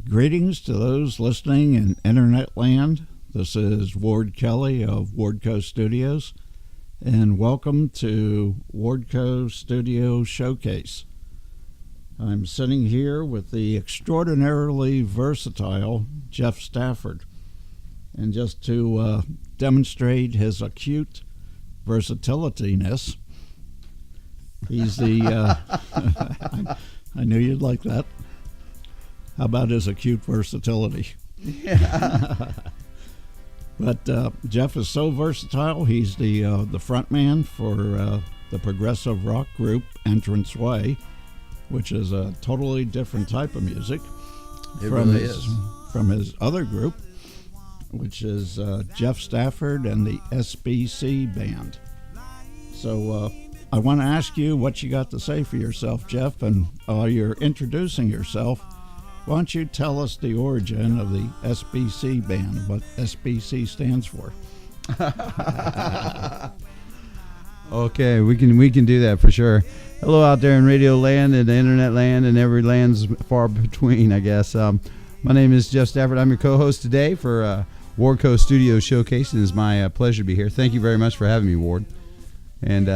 Greetings to those listening in Internet land. This is Ward Kelley of Wardco Studios, and welcome to Wardco Studio Showcase. I'm sitting here with the extraordinarily versatile Jeff Stafford, and just to demonstrate his acute versatilitiness, he's the I knew you'd like that. How about his acute versatility? Yeah. But Jeff is so versatile. He's the front man for the progressive rock group Entrance Way, which is a totally different type of music from his other group, which is Jeff Stafford and the SBC Band. So I want to ask you what you got to say for yourself, Jeff, and while you're introducing yourself, why don't you tell us the origin of the SBC Band, what SBC stands for? Okay, we can do that for sure. Hello out there in radio land and internet land and every land's far between, I guess. My name is Jeff Stafford. I'm your co-host today for Wardco Studio Showcase, and it's my pleasure to be here. Thank you very much for having me, Ward. And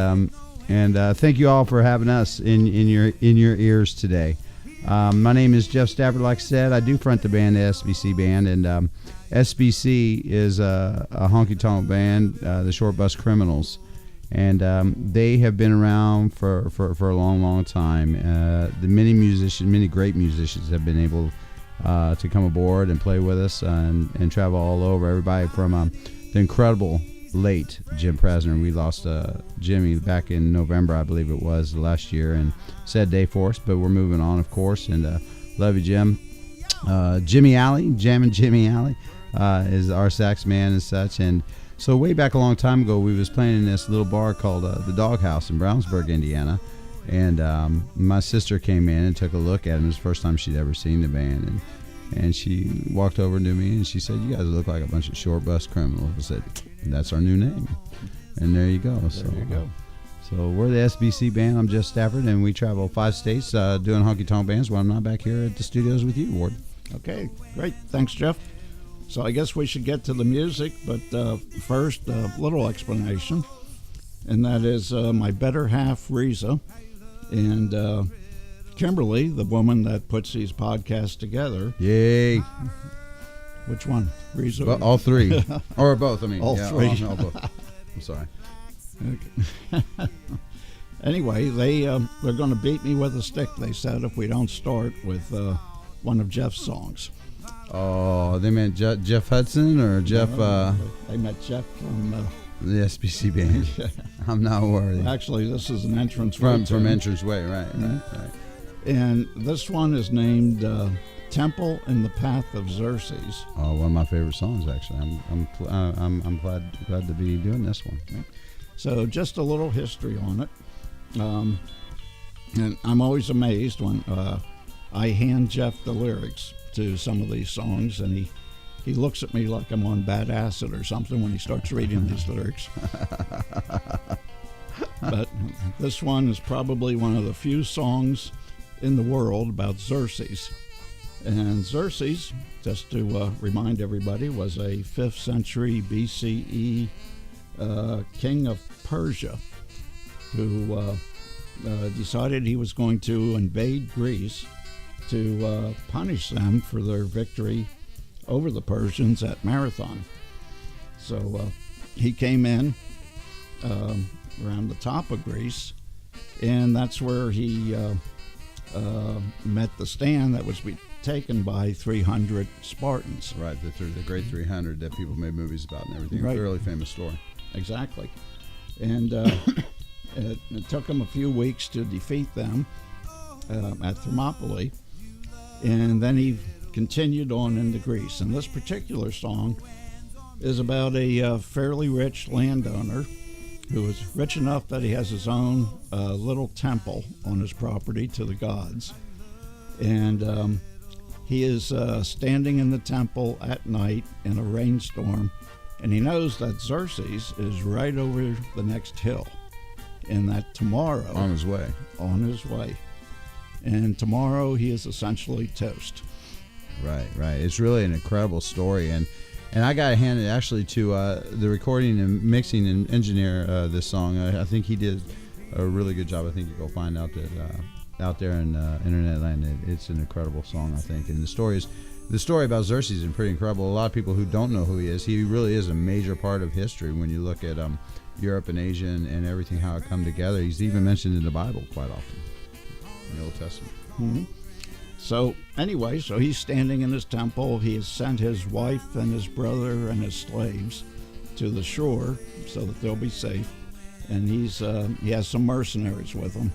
thank you all for having us in your ears today. My name is Jeff Stafford. Like I said, I do front the band, the SBC Band, and SBC is a honky-tonk band, the Short Bus Criminals, and they have been around for a long, long time. Many great musicians have been able to come aboard and play with us and travel all over. Everybody from the incredible late Jim Presner. We lost Jimmy back in November, I believe it was, last year, and sad day for us, but we're moving on, of course, and love you, Jim. Jimmy Alley, Jammin' Jimmy Alley, is our sax man and such. And so way back a long time ago, we was playing in this little bar called the Doghouse in Brownsburg, Indiana, and my sister came in and took a look at him. It was the first time she'd ever seen the band, and she walked over to me and she said, "You guys look like a bunch of short bus criminals." I said, "That's our new name." And there you go. There you go. So we're the SBC Band. I'm Jeff Stafford, and we travel 5 states doing honky-tonk bands when I'm not back here at the studios with you, Ward. Okay, great. Thanks, Jeff. So I guess we should get to the music, but first, a little explanation, and that is my better half, Reza, and Kimberly, the woman that puts these podcasts together. Yay. Which one? Reza? Well, all three. Or both, I mean. All three. All both. I'm sorry. Okay. Anyway, they're going to beat me with a stick, they said, if we don't start with one of Jeff's songs. Oh, they meant Jeff Hudson or Jeff? They met Jeff from the SBC Band. Yeah. I'm not worried. Actually, this is an Entrance from Way. Entrance Way, right. And this one is named Temple in the Path of Xerxes. Oh, one of my favorite songs, actually. I'm glad to be doing this one. So just a little history on it. And I'm always amazed when I hand Jeff the lyrics to some of these songs, and he looks at me like I'm on bad acid or something when he starts reading these lyrics. But this one is probably one of the few songs in the world about Xerxes. And Xerxes, just to remind everybody, was a 5th century BCE king of Persia who decided he was going to invade Greece to punish them for their victory over the Persians at Marathon. So he came in around the top of Greece, and that's where he met the stand that was taken by 300 Spartans. Right, the great 300 that people made movies about and everything. Right. A really famous story. Exactly. And it took him a few weeks to defeat them at Thermopylae, and then he continued on into Greece. And this particular song is about a fairly rich landowner who is rich enough that he has his own little temple on his property to the gods. And he is standing in the temple at night in a rainstorm, and he knows that Xerxes is right over the next hill, and that tomorrow... On his way. And tomorrow he is essentially toast. Right. It's really an incredible story, and I got to hand it actually to the recording and mixing and engineer this song. I think he did a really good job. I think you go find out that out there in internet land, it's an incredible song, I think. And the story about Xerxes is pretty incredible. A lot of people who don't know who he really is a major part of history when you look at Europe and Asia and everything, how it come together. He's even mentioned in the Bible quite often, in the Old Testament. Mm-hmm. So anyway, he's standing in his temple. He has sent his wife and his brother and his slaves to the shore so that they'll be safe. And he has some mercenaries with him.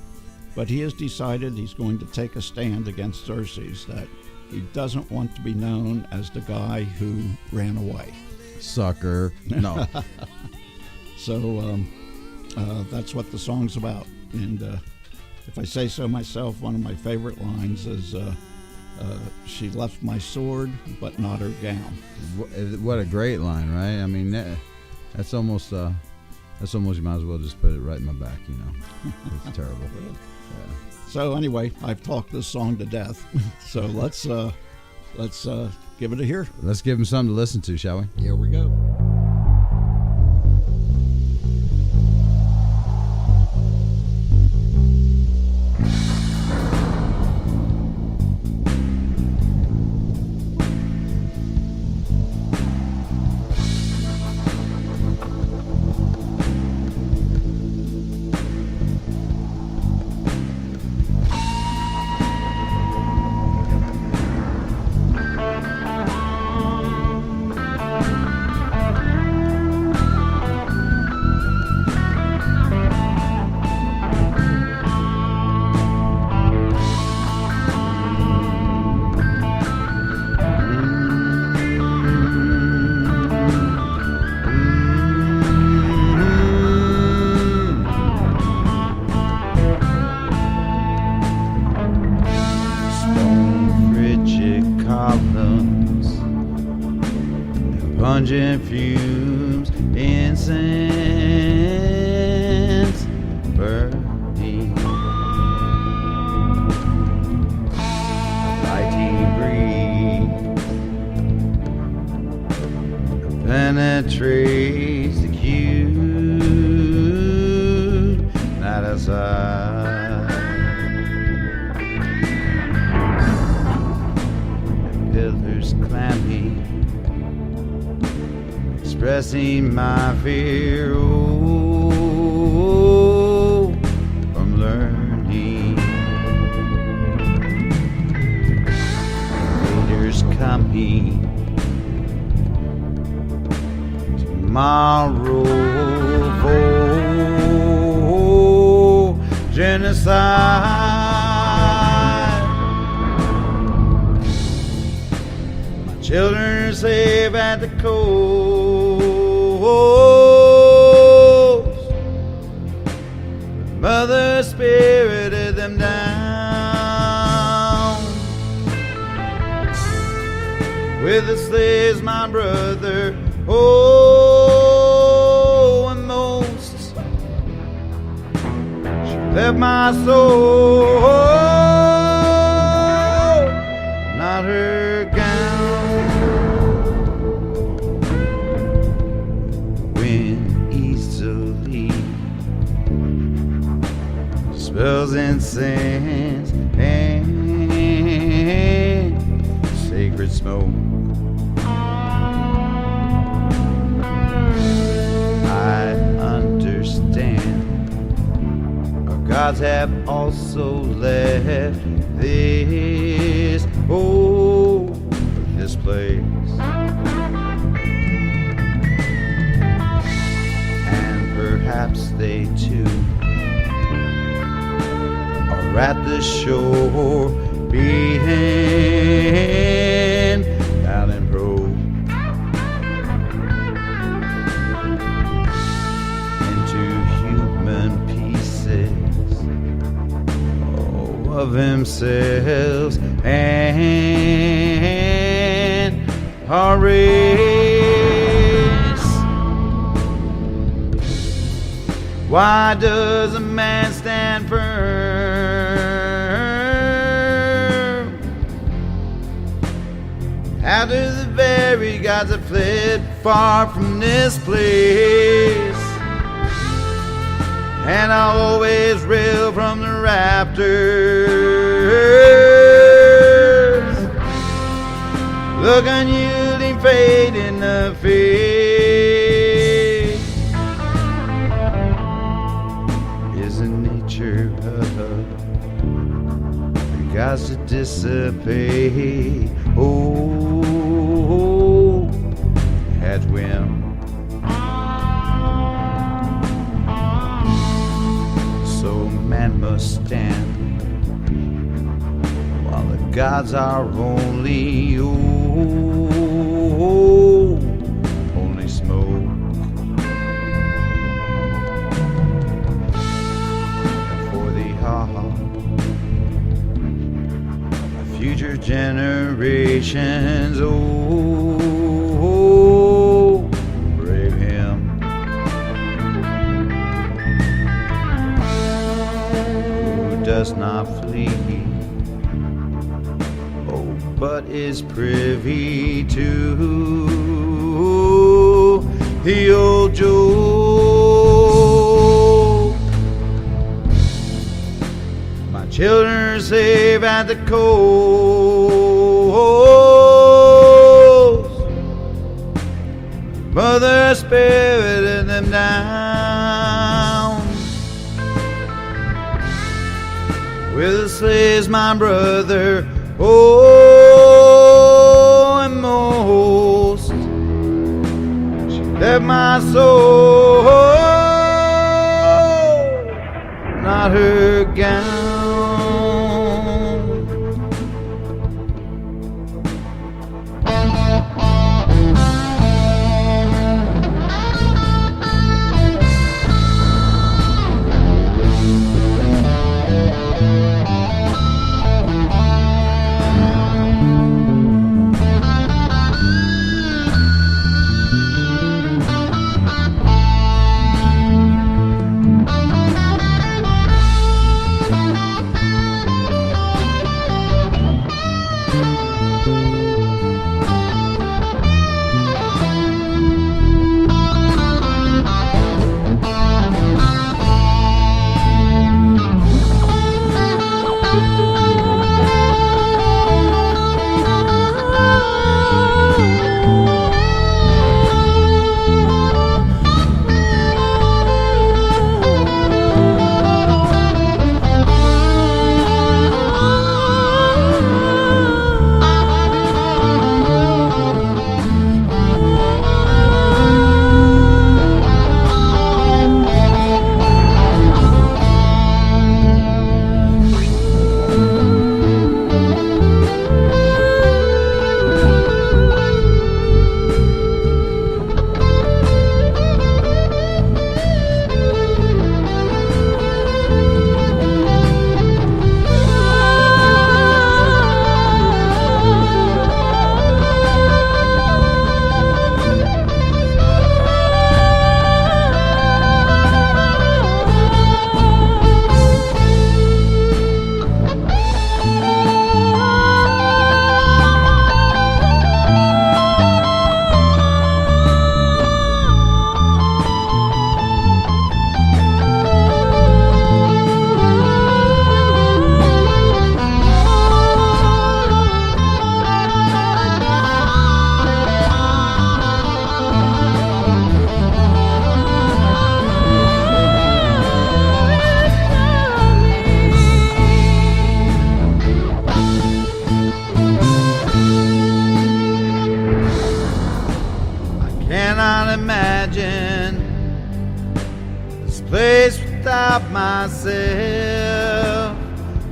But he has decided he's going to take a stand against Xerxes, that he doesn't want to be known as the guy who ran away. Sucker. No. So that's what the song's about. And if I say so myself, one of my favorite lines is, she left my sword, but not her gown. What a great line, right? I mean, that's almost you might as well just put it right in my back, you know. It's terrible. Yeah. So anyway, I've talked this song to death. So let's give it a hear. Let's give him something to listen to, shall we? Here we go. Pungent fumes, incense burning, mighty breeze penetrates the cute night outside. Pillars clammy, expressing my fear from learning. Leaders coming tomorrow for genocide. My children are safe at the coast. Mother spirited them down. With the slaves, my brother, and most. She left my soul, not her gown. Wind easily spells incense and sacred smoke. I understand our gods have also left this place, and perhaps they too are at the shore being down and pro into human pieces of themselves and our race. Why does a man stand firm After the very gods have fled far from this place, and I'll always rail from the rafters, look unyielding fate in the face. Is the nature of the gods to dissipate? Oh, at whim. So man must stand while the gods are only, oh, only smoke. And for the future generations, oh, brave him. Who does not flee, oh, but is privy to the old joke. My children are safe at the coast, Mother Spirit them down. With the slaves, my brother, oh, and most, she left my soul, not her gown. Place without myself,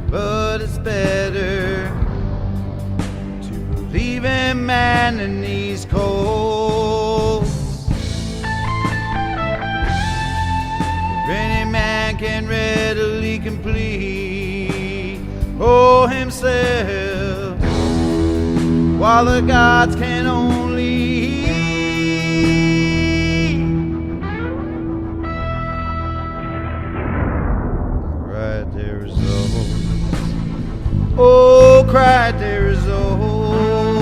but it's better to believe in man in these coasts. If any man can readily complete, oh, himself, while the gods can only oh, cried their souls.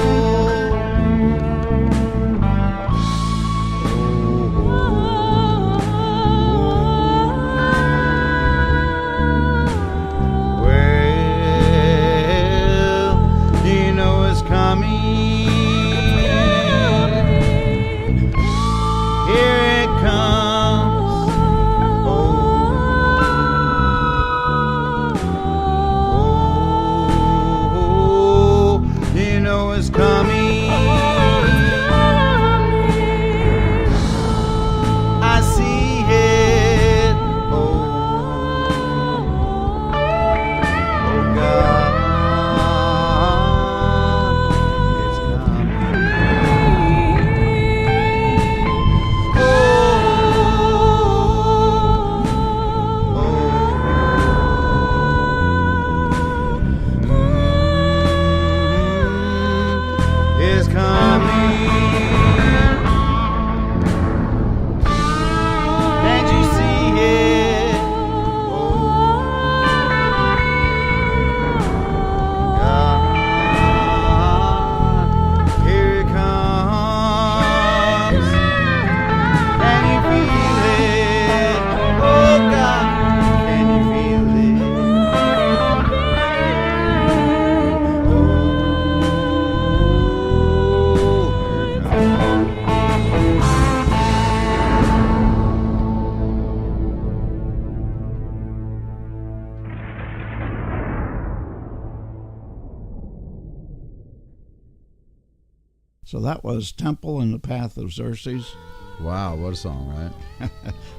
So that was Temple in the Path of Xerxes, Wow, what a song, right?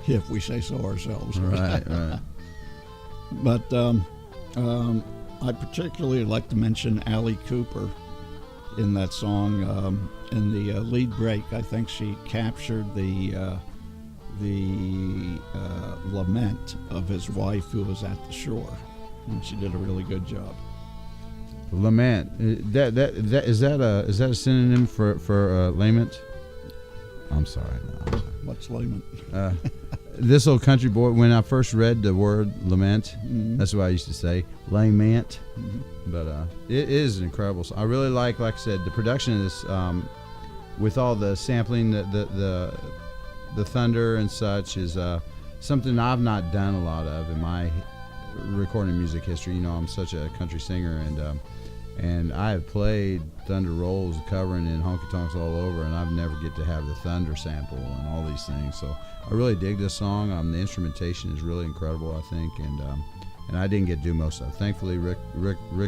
if we say so ourselves. Right, right. But I particularly like to mention Allie Cooper in that song. In the lead break, I think she captured the lament of his wife who was at the shore, and she did a really good job. Lament. That is that a synonym for lament? I'm sorry. No. What's lament? This old country boy. When I first read the word lament, Mm-hmm. that's what I used to say, lament. Mm-hmm. But it is an incredible song. I really like I said, the production of this, with all the sampling, the thunder and such is something I've not done a lot of in my recording music history. You know, I'm such a country singer, and I have played thunder rolls, covering in honky tonks all over, and I've never get to have the thunder sample and all these things. So I really dig this song. The instrumentation is really incredible, I think, and I didn't get to do most of it. Thankfully, Rick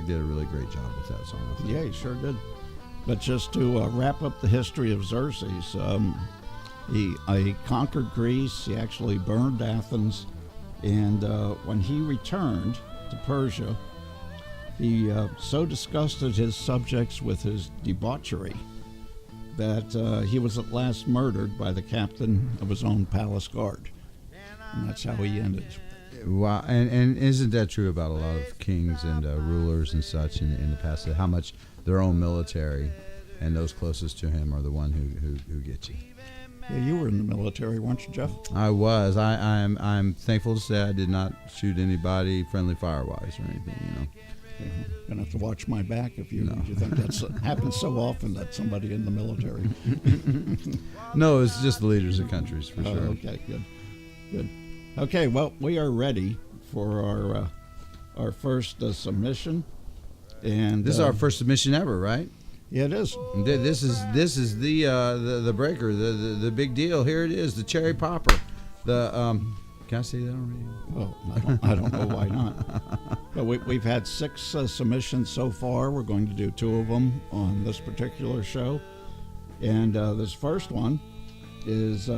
did a really great job with that song, I think. Yeah, he sure did. But just to wrap up the history of Xerxes, he conquered Greece. He actually burned Athens, and when he returned to Persia, he so disgusted his subjects with his debauchery that he was at last murdered by the captain of his own palace guard. And that's how he ended. Wow, and isn't that true about a lot of kings and rulers and such in the past? How much their own military and those closest to him are the one who get you. Yeah, you were in the military, weren't you, Jeff? I was. I'm thankful to say I did not shoot anybody friendly fire-wise or anything. You know. Yeah, gonna have to watch my back if you think that's happens so often that somebody in the military. No, it's just the leaders of countries for sure. Okay, good. Okay, well, we are ready for our first submission, and This is our first submission ever, right? Yeah, it is. This is the breaker, the big deal. Here it is, the cherry popper. Can I say that already? Well, I don't know why not. But we've had 6 submissions so far. We're going to do 2 of them on this particular show. And this first one is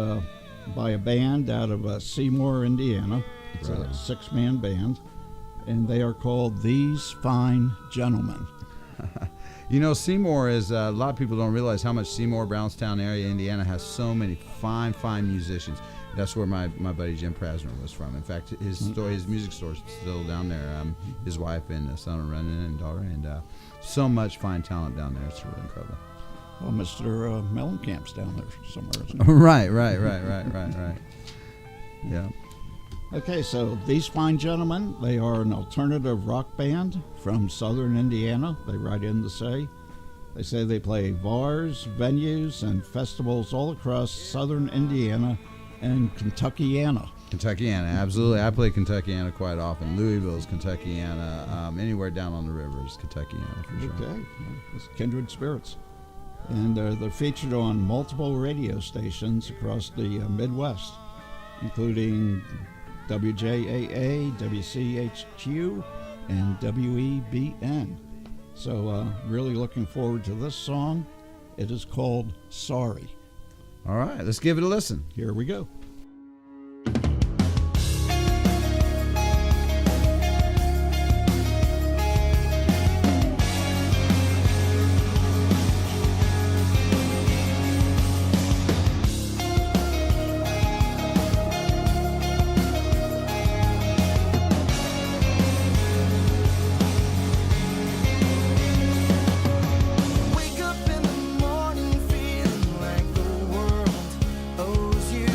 by a band out of Seymour, Indiana. It's a 6-man band, and they are called These Fine Gentlemen. You know, Seymour is, a lot of people don't realize how much Seymour, Brownstown area, Indiana has so many fine musicians. That's where my buddy Jim Prasner was from. In fact, his music store is still down there. His wife and son are running and daughter, and so much fine talent down there. It's really incredible. Well, Mr. Mellencamp's down there somewhere, isn't he? Right. Yeah. Okay, so These Fine Gentlemen, they are an alternative rock band from southern Indiana. They write in to say they play bars, venues, and festivals all across southern Indiana and Kentuckiana. Kentuckiana, absolutely. I play Kentuckiana quite often. Louisville's Kentuckiana. Anywhere down on the river is Kentuckiana for sure. Okay, it's kindred spirits. And they're featured on multiple radio stations across the Midwest, including WJAA, WCHQ, and WEBN. So really looking forward to this song. It is called Sorry. All right, let's give it a listen. Here we go. Wake up in the morning feeling like the world owes you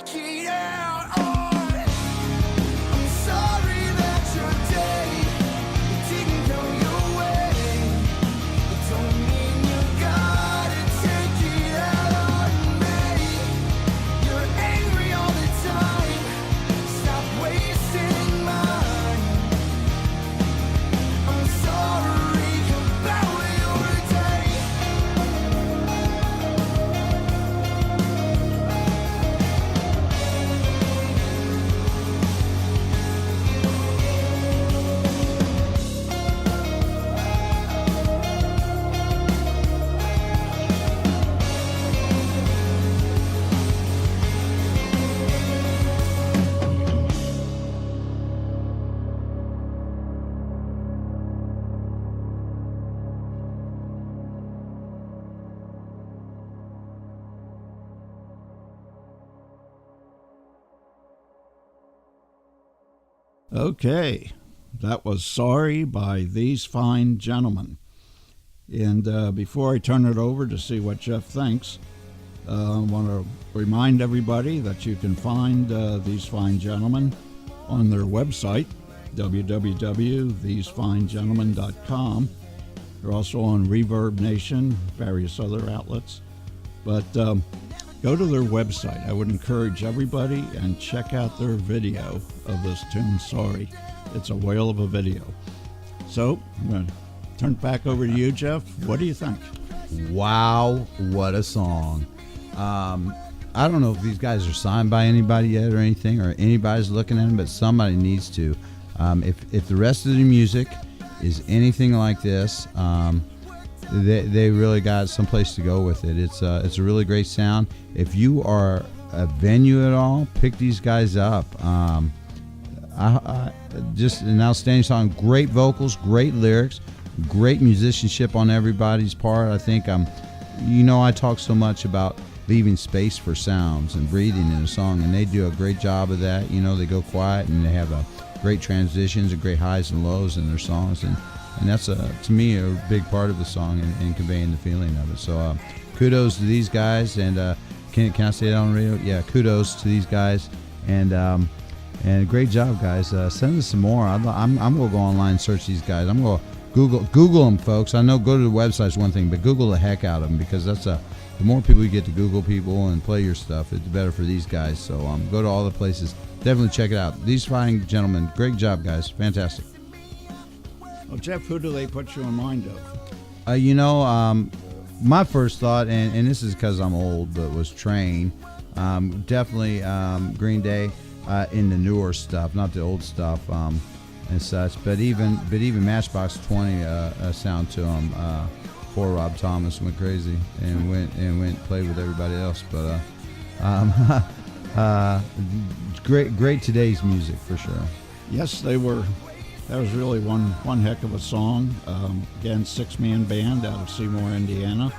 take it out on. I'm sorry that your day didn't go your way. It don't mean you gotta take it out on me. You're angry all the time. Stop wasting mine. I'm sorry about your day. Okay, that was Sorry by These Fine Gentlemen. And before I turn it over to see what Jeff thinks, I want to remind everybody that you can find These Fine Gentlemen on their website, www.thesefinegentlemen.com. They're also on Reverb Nation, various other outlets. But go to their website. I would encourage everybody and check out their video of this tune, Sorry. It's a whale of a video. So I'm going to turn it back over to you, Jeff. What do you think? Wow, what a song. I don't know if these guys are signed by anybody yet or anything, or anybody's looking at them, but somebody needs to. If the rest of the music is anything like this, they really got someplace to go with it. It's a really great sound. If you are a venue at all, pick these guys up. Just an outstanding song. Great vocals, great lyrics, great musicianship on everybody's part. I think I talk so much about leaving space for sounds and breathing in a song, and they do a great job of that. They go quiet and they have great transitions and great highs and lows in their songs, and that's to me a big part of the song and conveying the feeling of it. So kudos to these guys, and can I say that on radio? Yeah, kudos to these guys, and great job, guys. Send us some more. I'm gonna go online and search these guys. I'm gonna Google them, folks. I know go to the website is one thing, but Google the heck out of them, because that's the more people you get to Google people and play your stuff, it's better for these guys. So go to all the places. Definitely check it out. These Fine Gentlemen. Great job, guys. Fantastic. Well, Jeff, who do they put you in mind of? My first thought, and this is because I'm old, but was Train. Definitely Green Day in the newer stuff, not the old stuff and such. But even Matchbox 20 sound to them. Poor Rob Thomas went crazy and went played with everybody else. But great today's music for sure. Yes, they were. That was really one heck of a song. Again, 6-man band out of Seymour, Indiana.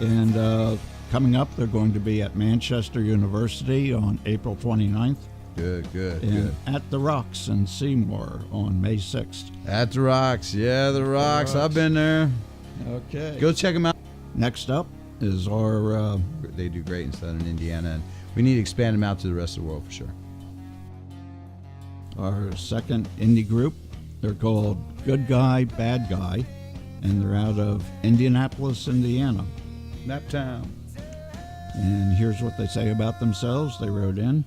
And coming up, they're going to be at Manchester University on April 29th. Good. At the Rocks in Seymour on May 6th. At the Rocks. Yeah, the Rocks. I've been there. Okay. Go check them out. Next up is our... they do great in Southern Indiana, and we need to expand them out to the rest of the world for sure. Our second indie group. They're called Good Guy, Bad Guy, and they're out of Indianapolis, Indiana. Naptown. And here's what they say about themselves. They wrote in,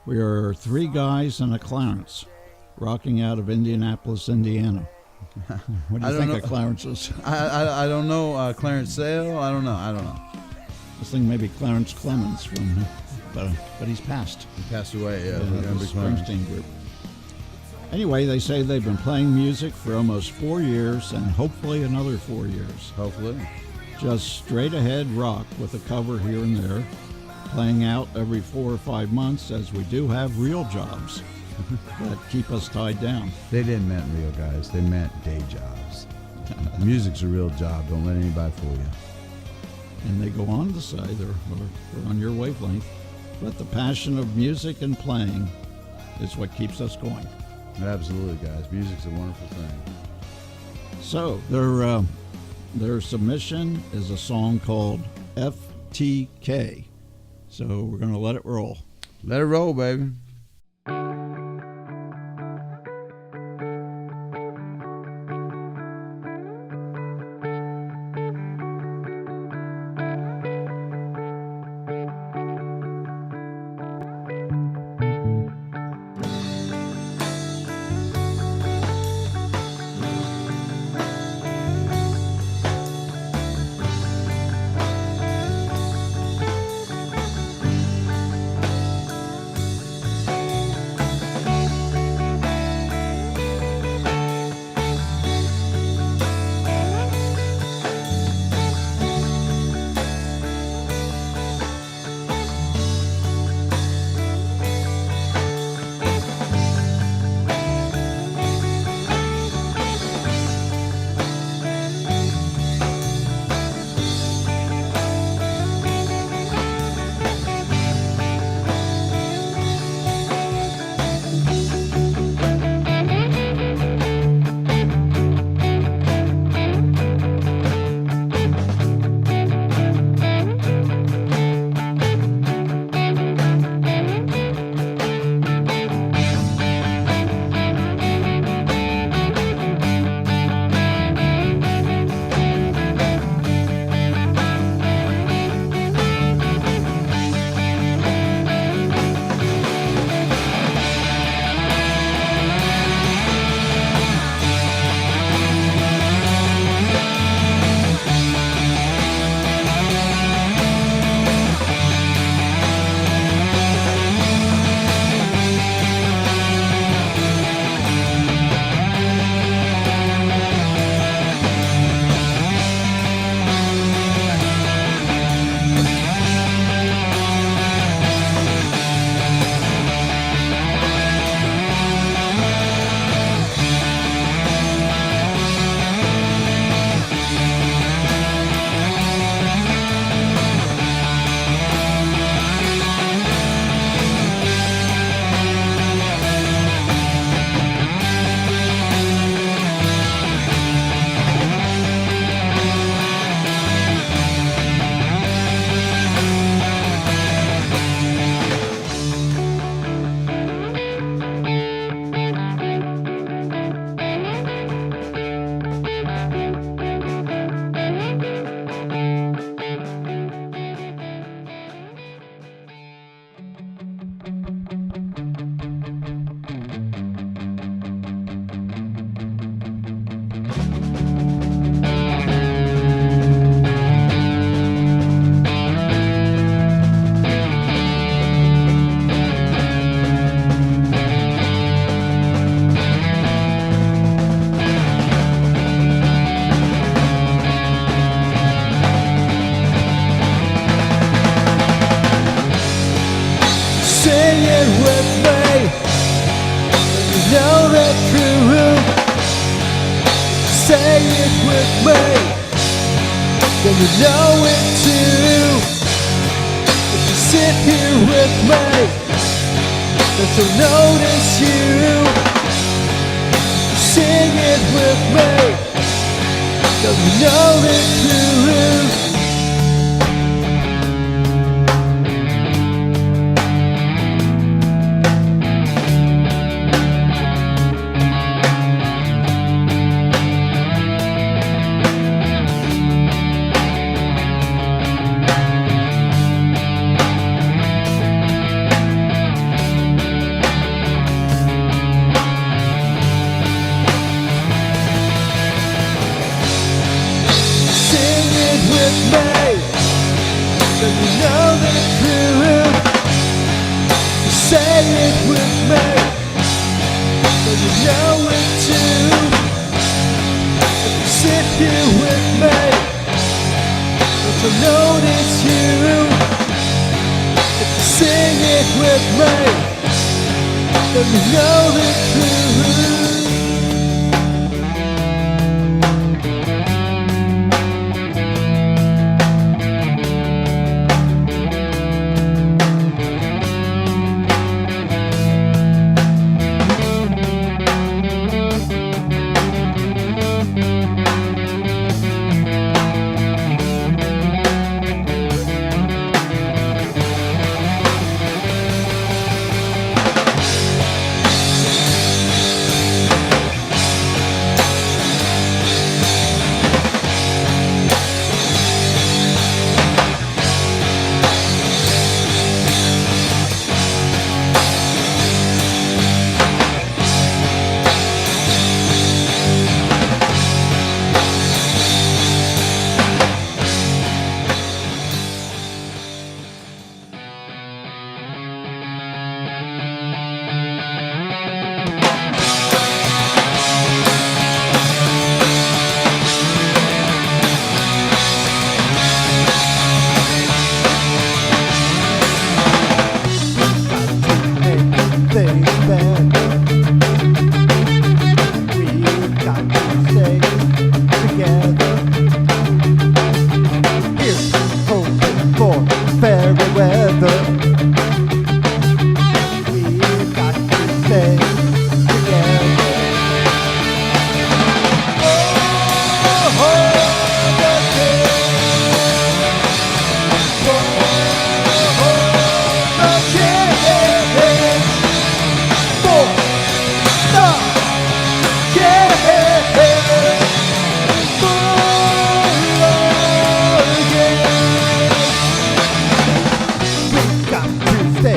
"We are 3 guys and a Clarence, rocking out of Indianapolis, Indiana." What do you think of Clarence's? I don't know. Clarence Sale? I don't know. I was thinking maybe Clarence Clemens from, but he's passed. He passed away, yeah. The Springsteen group. Anyway, they say they've been playing music for almost 4 years and hopefully another 4 years. Hopefully. Just straight ahead rock with a cover here and there, playing out every 4 or 5 months, as we do have real jobs that keep us tied down. They didn't mean real guys. They meant day jobs. Music's a real job. Don't let anybody fool you. And they go on to say they're on your wavelength, but the passion of music and playing is what keeps us going. Absolutely, guys. Music's a wonderful thing. So their submission is a song called FTK. So we're going to let it roll. Let it roll, baby. say it with me, then you know it too. If you sit here with me, then she'll notice you. Sing it with me, then you know the truth. Say it with me, but you know it too. If you sit here with me, but you'll notice you. If you sing it with me, then you know the truth.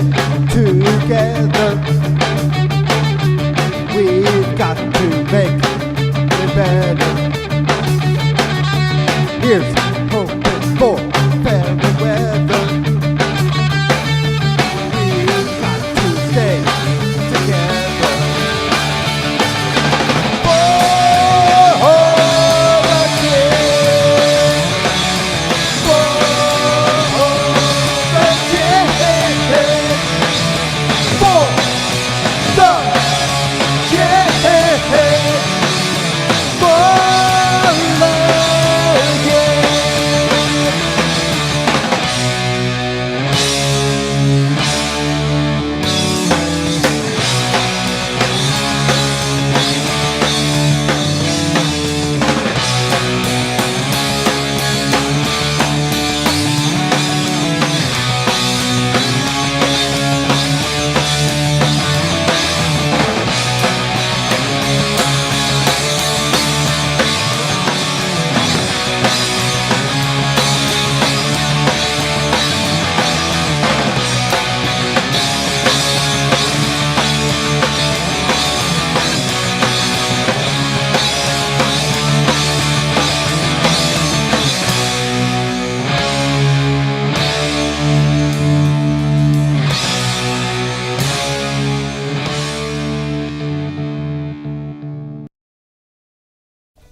stay together. We've got to make it better. Here's hoping for fair weather. We've got to stay together.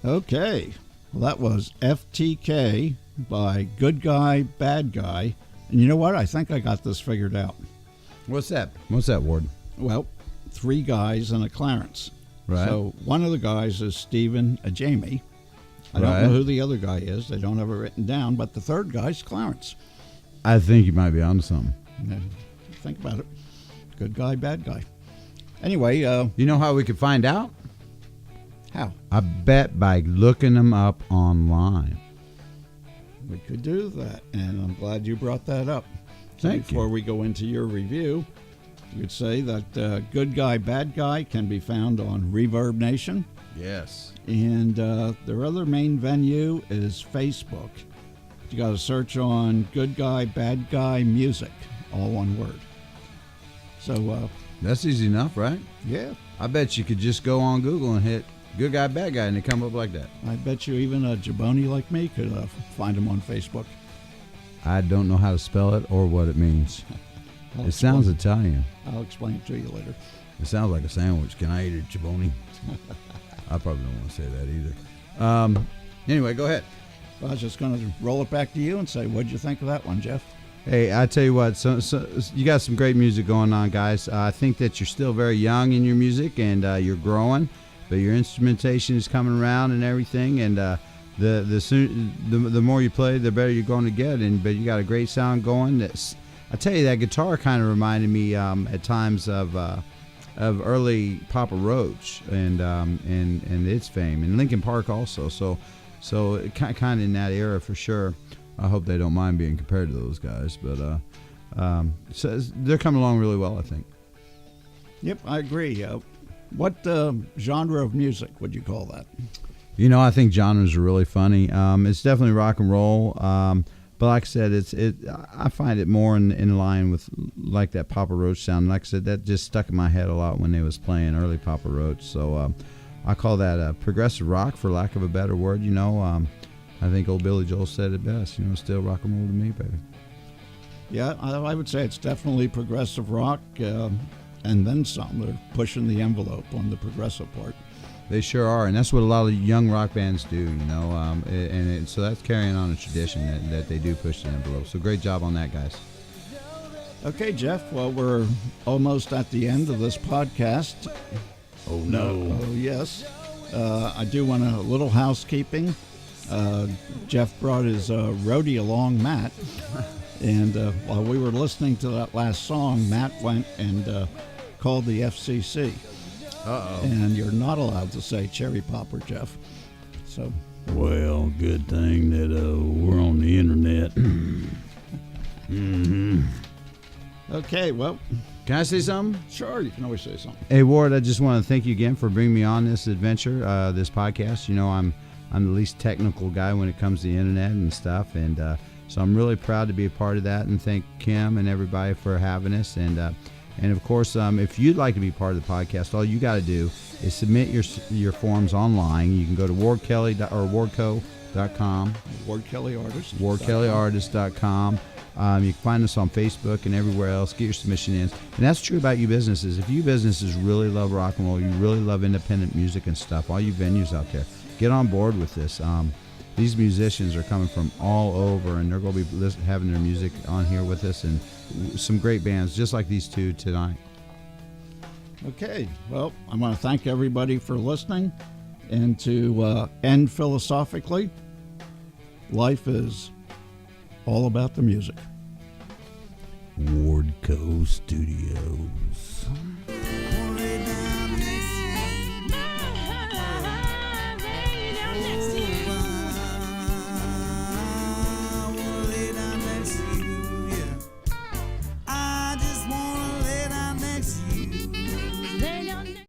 Okay, well, that was FTK by Good Guy, Bad Guy. And you know what? I think I got this figured out. What's that? What's that, Ward? Well, 3 guys and a Clarence. Right. So one of the guys is Stephen, a Jamie. I Right. don't know who the other guy is. They don't have it written down, but the third guy's Clarence. I think you might be onto something. Yeah, think about it. Good guy, bad guy. Anyway, You know how we could find out? how? I bet by looking them up online. We could do that, and I'm glad you brought that up. So Thank you. before we go into your review, you could say that Good Guy, Bad Guy can be found on Reverb Nation, Yes. and their other main venue is Facebook. You got to search on Good Guy, Bad Guy Music, all one word. So, That's easy enough, right? yeah, I bet you could just go on Google and hit Good Guy, Bad Guy, and they come up like that. I bet you even a jabroni like me could find them on Facebook. I don't know how to spell it or what it means. I'll It sounds explain- Italian. I'll explain it to you later. It sounds like a sandwich. Can I eat a Chiboni? I probably don't want to say that either. Anyway, go ahead. I was just going to roll it back to you and say, what'd you think of that one, Jeff? Hey, I tell you what, so you got some great music going on, guys. I think that you're still very young in your music, and you're growing, but your instrumentation is coming around and everything, and the more you play, the better you're going to get. But you got a great sound going. I tell you, that guitar kind of reminded me at times of early Papa Roach and its fame, and Linkin Park also. So kind of in that era for sure. I hope they don't mind being compared to those guys, but so they're coming along really well, I think. Yep, I agree. What genre of music would you call that? You know, I think genres are really funny. It's definitely rock and roll, but like I said, I find it more in line with like that Papa Roach sound. Like I said, that just stuck in my head a lot when they was playing early Papa Roach. So I call that progressive rock, for lack of a better word. You know, I think old Billy Joel said it best. You know, still rock and roll to me, baby. Yeah, I would say it's definitely progressive rock, and then some. They're pushing the envelope on the progressive part. They sure are, and that's what a lot of young rock bands do, you know. So that's carrying on a tradition that they do push the envelope. So great job on that, guys. Okay, Jeff, well, we're almost at the end of this podcast. Oh Oh, yes. I do want a little housekeeping. Jeff brought his roadie along, Matt. And while we were listening to that last song, Matt went and called the FCC. Uh-oh. And you're not allowed to say cherry popper, Jeff. So, Well, good thing that we're on the internet. Mm-hmm. okay, well, Can I say something? sure, you can always say something. Hey, Ward, I just want to thank you again for bringing me on this adventure, this podcast. You know, I'm the least technical guy when it comes to the internet and stuff, and So I'm really proud to be a part of that, and thank Kim and everybody for having us. And of course, if you'd like to be part of the podcast, all you got to do is submit your forms online. You can go to wardco.com, wardkellyartist.com. You can find us on Facebook and everywhere else. Get your submission in. And that's true about you businesses. If you businesses really love rock and roll, you really love independent music and stuff, all you venues out there, get on board with this. These musicians are coming from all over, and they're going to be having their music on here with us, and some great bands just like these two tonight. Okay, well, I want to thank everybody for listening, and to end philosophically, life is all about the music. Wardco Studios.